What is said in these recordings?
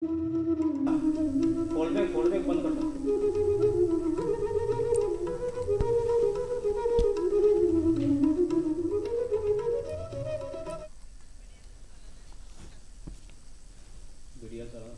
Fold back बंद कर दो। वीडियो चला।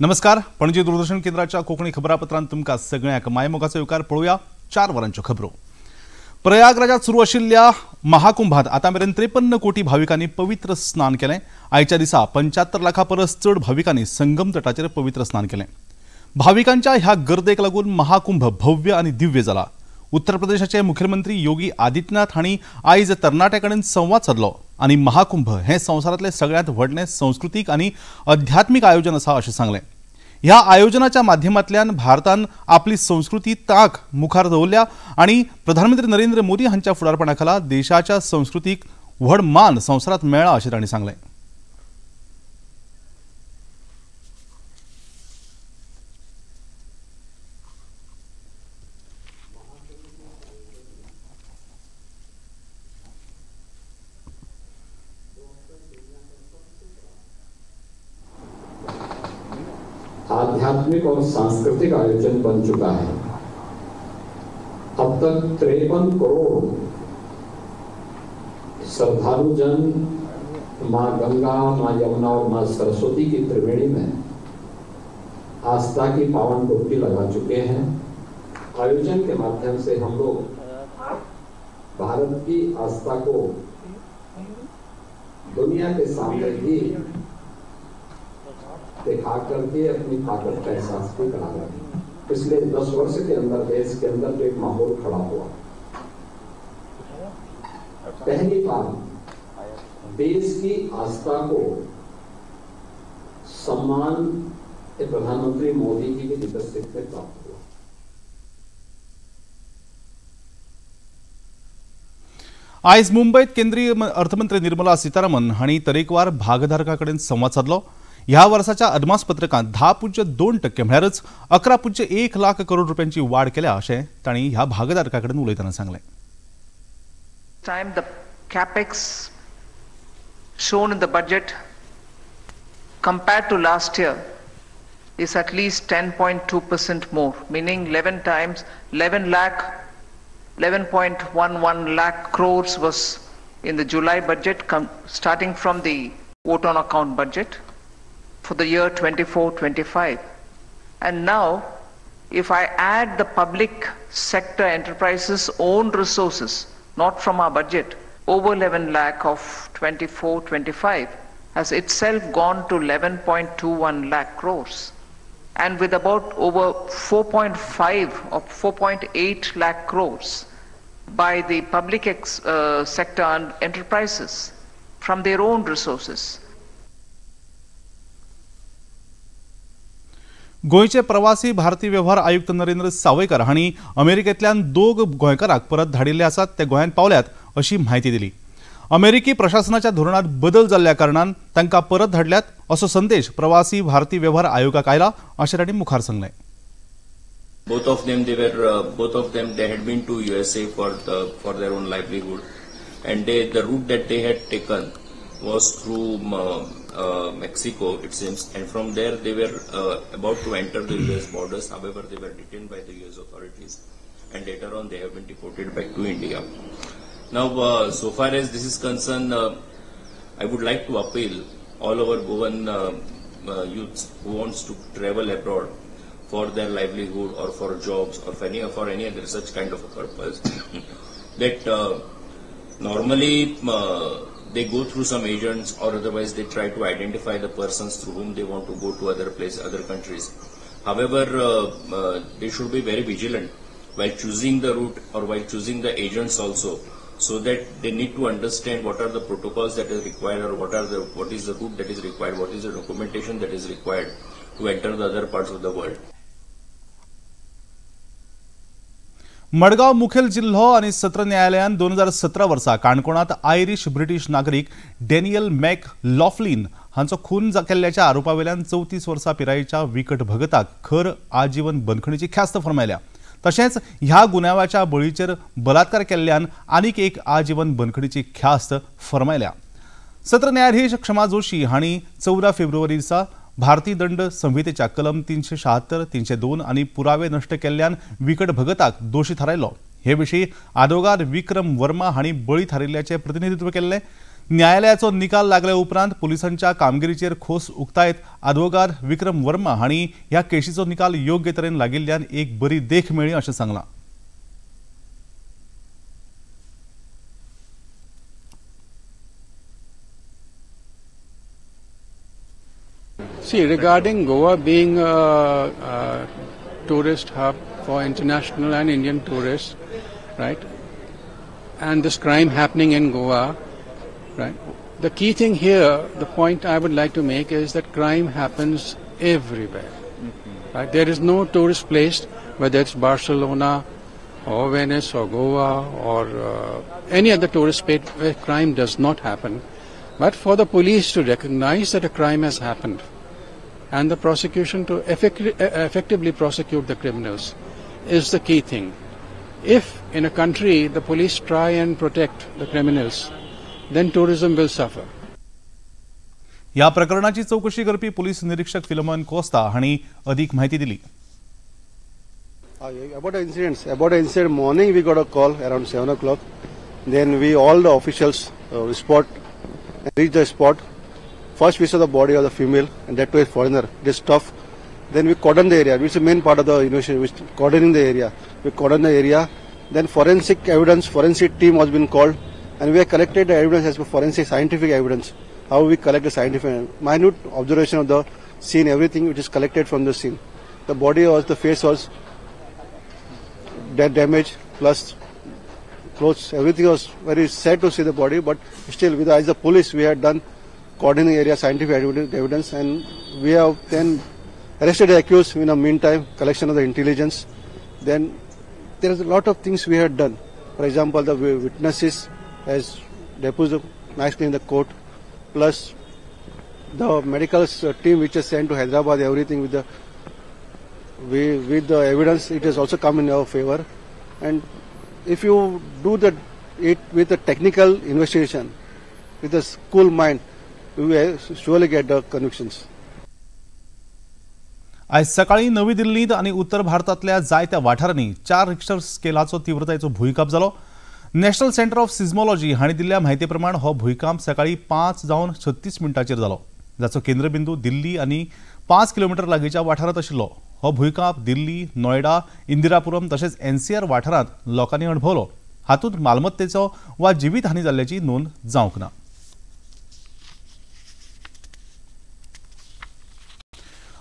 नमस्कार, पणजी दूरदर्शन केंद्राच्या कोकणी खबरापत्रांत तुमकां सगळ्यांक मायमोगाचो येवकार पळोवया 4 वरांच्यो खबरो। प्रयागराजात सुरू आशिल्ल्या महाकुंभात आतां मेरेन 53 कोटी भाविकांनी पवित्र स्नान केलें। आयच्या दिसा 75 लाखां परस चड भाविकांनी संगम तटाचेर पवित्र स्नान केलें। भाविकांच्या ह्या गर्देक लागून महाकुंभ भव्य आनी दिव्य जाला। उत्तर प्रदेशाचे मुख्यमंत्री योगी आदित्यनाथ हांणी आयज तरणाट्यां कडेन संवाद साधलो आनी महाकुंभ हें संवसारांतलें सगळ्यांत व्हडलें संस्कृतीक आनी अध्यात्मीक आयोजन आसा अशें सांगलें। ह्या आयोजनाच्या माध्यमांतल्यान भारतान आपली संस्कृती ताक मुखार दवरल्या आनी प्रधानमंत्री नरेंद्र मोदी हांच्या फुडारपणाखाला देशाच्या संस्कृतीक व्हड मान संवसारांत मेळ्ळा अशें तांणी सांगलें। आध्यात्मिक और सांस्कृतिक आयोजन बन चुका है। अब तक 53 करोड़ श्रद्धालु जन मां गंगा, मां यमुना और मां सरस्वती की त्रिवेणी में आस्था की पावन डुबकी लगा चुके हैं। आयोजन के माध्यम से हम लोग भारत की आस्था को दुनिया के सामने भी दिखा करके अपनी ताकत का एहसास भी करा रहे हैं। पिछले 10 वर्ष के अंदर देश के अंदर जो एक माहौल खड़ा हुआ, पहली बार देश की आस्था को सम्मान प्रधानमंत्री मोदी जी के लीडरशिप में प्राप्त हुआ। आयज मुंबईत केंद्रीय अर्थमंत्री निर्मला सीतारामन हांणी तरेकवार भागधारकां कडेन संवाद साधलो। ह्या वर्साच्या अदमासपत्रकांत 10.2% म्हळ्यारच 11.1 लाख करोड रुपयांची वाड केल्या अशें तांणी ह्या भागधारकां कडेन उलयतना सांगलें। Time the capex shown in the budget compared to last year is at least 10.2% more, meaning 11.11 lakh crores was in the July budget, starting from the vote on account budget for the year 24-25. And now, if I add the public sector enterprises' own resources, not from our budget, over 11 lakh of 24-25 has itself gone to 11.21 lakh crores. And with about over 4.5 or 4.8 lakh crores by the public sector enterprises from their own resources. गोयचे प्रवासी भारतीय वेव्हार आयुक्त नरेंद्र सावयकर हांणी अमेरिकेंतल्यान 2 गोंयकारांक परत धाडिल्ले आसात, ते गोंयांत पावल्यात अशी माहिती दिली। अमेरिकी प्रशासनाच्या धोरणात बदल जाल्ल्या कारणान तांकां परत धाडल्यात असो संदेश प्रवासी भारतीय वेव्हार आयोगाक आयला अशें तांणी मुखार सांगलें। Both of them they had been to USA for their own livelihood, and the route that they had taken was through Mexico, it seems, and from there they were about to enter the US borders. However, they were detained by the US authorities, and later on they have been deported back to India. Now, so far as this is concerned, I would like to appeal all our Goan youths who wants to travel abroad for their livelihood or for jobs or for any other such kind of a purpose that normally they go through some agents, or otherwise they try to identify the persons through whom they want to go to other countries. However, they should be very vigilant while choosing the route or while choosing the agents also, so that they need to understand what are the protocols that is required, or what is the route that is required, what is the documentation that is required to enter the other parts of the world. Madgaon मुखेल जिल्हो आनी सत्र न्यायालयान 2017 वर्सा काणकोणांत Irish British नागरीक Daniel Mac लॉफ्लिन हांचो खून केल्ल्याच्या आरोपावेल्यान 34 वर्सां पिरायेच्या विकट भगताक खर आजीवन बंदखणीची ख्यास्त फर्मायल्या. तशेंच ह्या गुन्यांवाच्या बळीचेर बलात्कार केल्ल्यान आनीक एक आजीवन बंदखणीची ख्यास्त फर्मायल्या. सत्र न्यायाधीश क्षमा जोशी हांणी 14 फेब्रुवारी दिसा भारतीय दंड संहितेच्या कलम 376, 302 आनी पुरावे नश्ट केल्ल्यान विकट भगताक दोशी थारायलो. हे विशीं आदवोगाद विक्रम वर्मा हांणी बळी थारिल्ल्याचें प्रतिनिधित्व केल्लें. न्यायालयाचो निकाल लागल्या उपरांत पुलिसांच्या कामगिरीचेर खोस उक्तायत आदवोगाद विक्रम वर्मा हांणी ह्या केशीचो निकाल योग्य तरेन लागिल्ल्यान एक बरी देख मेळ्ळी अशें सांगलां. See, regarding Goa being a tourist hub for international and Indian tourists, right, and this crime happening in Goa, right, the key thing here, the point I would like to make is that crime happens everywhere. Right? There is no tourist place, whether it's Barcelona or Venice or Goa or any other tourist place where crime does not happen. But for the police to recognize that a crime has happened and the prosecution to effectively prosecute the criminals is the key thing. If in a country the police try and protect the criminals, then tourism will suffer. ह्या प्रकरणाची चौकशी करपी police निरीक्षक Philomon Costa हांणी अधिक माहिती दिली. About the incident morning we got a call around 7 o'clock. Then all the officials reached the spot. First we saw the body of the female, and that was a foreigner. It is tough. Then we cordoned the area, which is the main part of the investigation, which cordoning the area. We cordoned the area. Then forensic team has been called, and we have collected the evidence as per forensic scientific evidence. How we collect the scientific minute observation of the scene, everything which is collected from the scene. The body the face was dead damage plus clothes. Everything was very sad to see the body, but still, as the police, we had done coordinating area scientific evidence, and we have then arrested the accused in the meantime, collection of the intelligence. Then there is a lot of things we had done. For example, the witnesses has deposed nicely in the court, plus the medical team which is sent to Hyderabad, everything with the evidence, it has also come in our favor. And if you do it with a technical investigation, with a cool mind, we will surely get the convictions. आज सकाळी नवी दिल्लीत आणि उत्तर भारतातल्या जायत्या वाठारांनी 4 Richter स्केलाचो तीव्रतायेचो भूंयकांप जालो. National centre of सिझमॉलॉजी हांणी दिल्ल्या म्हायती प्रमाण हो भूंयकांप सकाळी 5:36 जालो, जाचो केंद्रबिंदू दिल्ली आनी 5 किलोमीटर लागींच्या वाठारांत आशिल्लो. हो भूंयकांप दिल्ली, नोएडा, इंदिरापुरम तशेंच एनसीआर वाठारांत लोकांनी अणभवलो. हातूंत मालमत्तेचो वा जिवीतहानी जाल्ल्याची नोंद जावंक ना.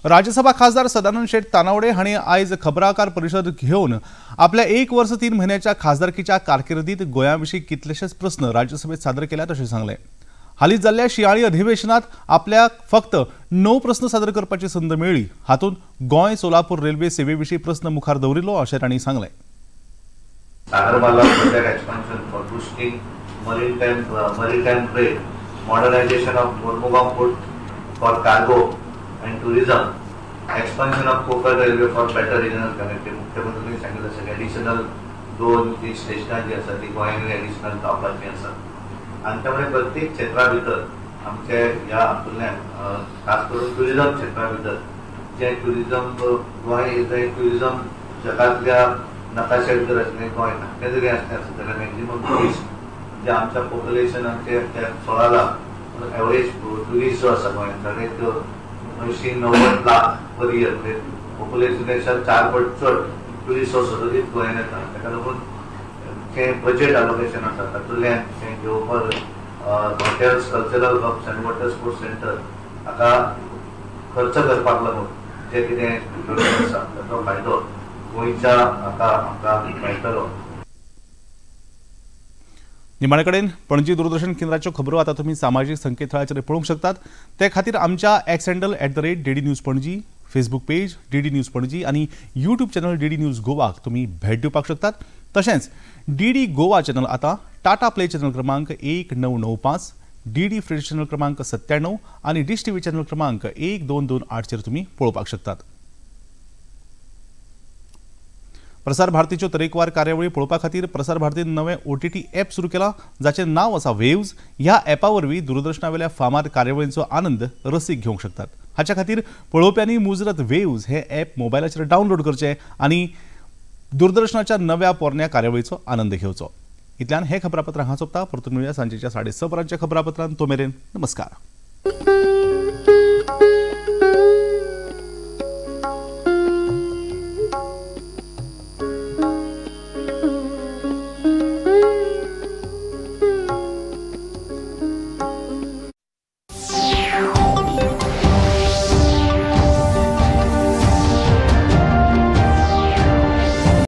राज्यसभा खासदार सदानंद शेट तानावडे हांणी आयज खबराकार परिशद घेवन आपल्या 1 वर्स 3 म्हयन्याच्या खासदारकीच्या कारकिर्दीत गोंयाविशीं कितलेशेच प्रस्न राज्यसभेत सादर केल्यात अशें सांगलें. हालींच जाल्ल्या शिंयाळी अधिवेशनात आपल्याक फक्त 9 प्रस्न सादर करपाची संद मेळ्ळी. हातूंत गोंय सोलापूर रेल्वे सेवेविशीं प्रस्न मुखार दवरिल्लो अशें तांणी सांगलें. Sagarmala project expansion for boosting maritime trade, modernization of Mormugao port for cargo and tourism, expansion of Kokal railway for better regional connectivity. मुख्यमंत्र्यांनी सांगितलं सगळे ॲडिशनल 2 स्टेशनां जी आसा ती गोंयांनी ॲडिशनल जावपाची आसा, आनी त्यामुळे प्रत्येक क्षेत्रा भितर आमचे ह्या हातूंतल्यान खास करून टुरिजम क्षेत्रा भितर जे टुरिजम गोंय टुरिजम जगांतल्या नकाशा भितर आसलें गोंय धाकटें जरी आसलें जाल्यार मॅक्झिमम टुरिस्ट जे आमच्या पॉप्युलेशनाचे 16 लाख एवरेज टुरिस्ट जो आसा गोंयांत एक 90 लाख पर इयर, म्हणजे पॉप्युलेशनाच्या 4 पट चड टुरिस्ट हो सतत गोंयांत येता. ताका लागून जे बजेट अलोकेशन आसा तातूंतल्यान जे ग्लोबल हॉटेल्स, कल्चरल हब्स आनी वॉटर स्पोर्ट्स सेंटर हाका खर्च करपाक लागून जे कितें आसा ताचो फायदो गोंयच्या हाका आमकां मेळटलो. निमाणे कडेन पणजी दूरदर्शन केंद्राच्यो खबरो आता तुम्ही सामाजीक संकेतथळाचेर पळोवंक शकतात. ते खातीर आमच्या x handle @DD news Panaji, Facebook page DD news Panaji आणि यूट्यूब चॅनल DD न्यूज गोवाक तुम्ही भेट दिवपाक शकतात. तशेंच DD गोवा चॅनल आता टाटा प्ले चॅनल क्रमांक 1995, DD फ्री चॅनल क्रमांक 97 आणि डिश टीव्ही चॅनल क्रमांक 1228 चेर तुम्ही पळोवपाक शकतात. प्रसार भारतीच्यो तरेकवार कार्यावळी पळोवपा खातीर प्रसार भारतीन नवें OTT ॲप सुरू केलां, जाचें नांव आसा वेव्स. ह्या ॲपा वरवीं दूरदर्शनावेल्या फामाद कार्यावळींचो आनंद रसीक घेवंक शकतात. हाच्या खातीर पळोवप्यांनी मुजरत वेव्स हे ॲप मोबायलाचेर डावनलोड करचें आनी दूरदर्शनाच्या नव्या पोरण्या कार्यावळीचो आनंद घेवचो. इतल्यान हे खबरापत्र हांगा सोंपता. परतून मेळुया सांजेच्या 6:30 वरांच्या खबरापत्रांत. तो मेरेन नमस्कार.